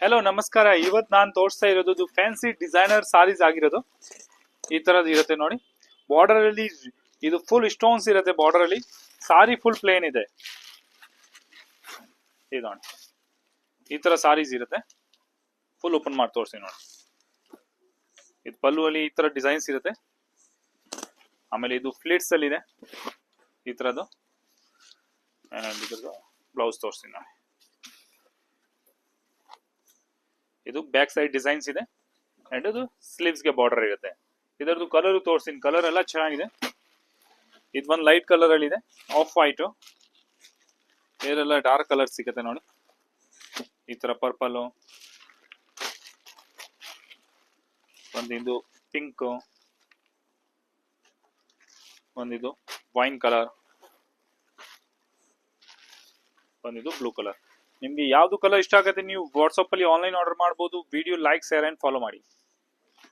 Hello ನಮಸ್ಕಾರ. ಇವತ್ತು ನಾನು ತೋರಿಸ್ತಾ ಇರೋದು ಫ್ಯಾನ್ಸಿ ಡಿಸೈನರ್ ಸಾರೀಸ್ ಆಗಿರೋದು. ಈ ತರದ್ ಇರುತ್ತೆ ನೋಡಿ. ಬಾರ್ಡರ್ ಅಲ್ಲಿ ಇದು ಫುಲ್ ಸ್ಟೋನ್ಸ್ ಇರುತ್ತೆ. ಬಾರ್ಡರ್ ಅಲ್ಲಿ ಸಾರಿ ಫುಲ್ ಪ್ಲೇನ್ ಇದೆ. ಇದು ನೋಡಿ, ಈ ತರ ಸಾರೀಸ್ ಇರುತ್ತೆ. ಫುಲ್ ಓಪನ್ ಮಾಡಿ ತೋರಿಸ್ತೀನಿ ನೋಡಿ. ಇದು ಪಲ್ಲು ಅಲ್ಲಿ ಈ ತರ ಡಿಸೈನ್ಸ್ ಇರುತ್ತೆ. ಆಮೇಲೆ ಇದು ಫ್ಲಿಟ್ಸ್ ಅಲ್ಲಿ ಇದೆ ಈ ತರದ್ದು. ಬ್ಲೌಸ್ ತೋರಿಸ್ತೀನಿ ನೋಡಿ. ಇದು ಬ್ಯಾಕ್ ಸೈಡ್ ಡಿಸೈನ್ಸ್ ಇದೆ ಅಂಡ್ ಇದು ಸ್ಲೀವ್ಸ್ ಗೆ ಬಾರ್ಡರ್ ಇರುತ್ತೆ. ಇದರದ್ದು ಕಲರ್ ತೋರಿಸ್ತೀನಿ. ಕಲರ್ ಎಲ್ಲ ಚೆನ್ನಾಗಿದೆ. ಇದು ಒಂದು ಲೈಟ್ ಕಲರ್ ಅಲ್ಲಿ ಇದೆ, ಆಫ್ ವೈಟ್. ಬೇರೆಲ್ಲ ಡಾರ್ಕ್ ಕಲರ್ ಸಿಗುತ್ತೆ ನೋಡಿ. ಈ ತರ ಪರ್ಪಲ್, ಒಂದಿದು ಪಿಂಕ್, ಒಂದಿದು ವೈನ್ ಕಲರ್, ಒಂದಿದು ಬ್ಲೂ ಕಲರ್. ನಿಮ್ಗೆ ಯಾವ್ದು ಕಲರ್ ಇಷ್ಟ ಆಗುತ್ತೆ ನೀವು ವಾಟ್ಸ್ಆಪ್ ಅಲ್ಲಿ ಆನ್ಲೈನ್ ಆರ್ಡರ್ ಮಾಡಬಹುದು. Video like, share and follow ಮಾಡಿ.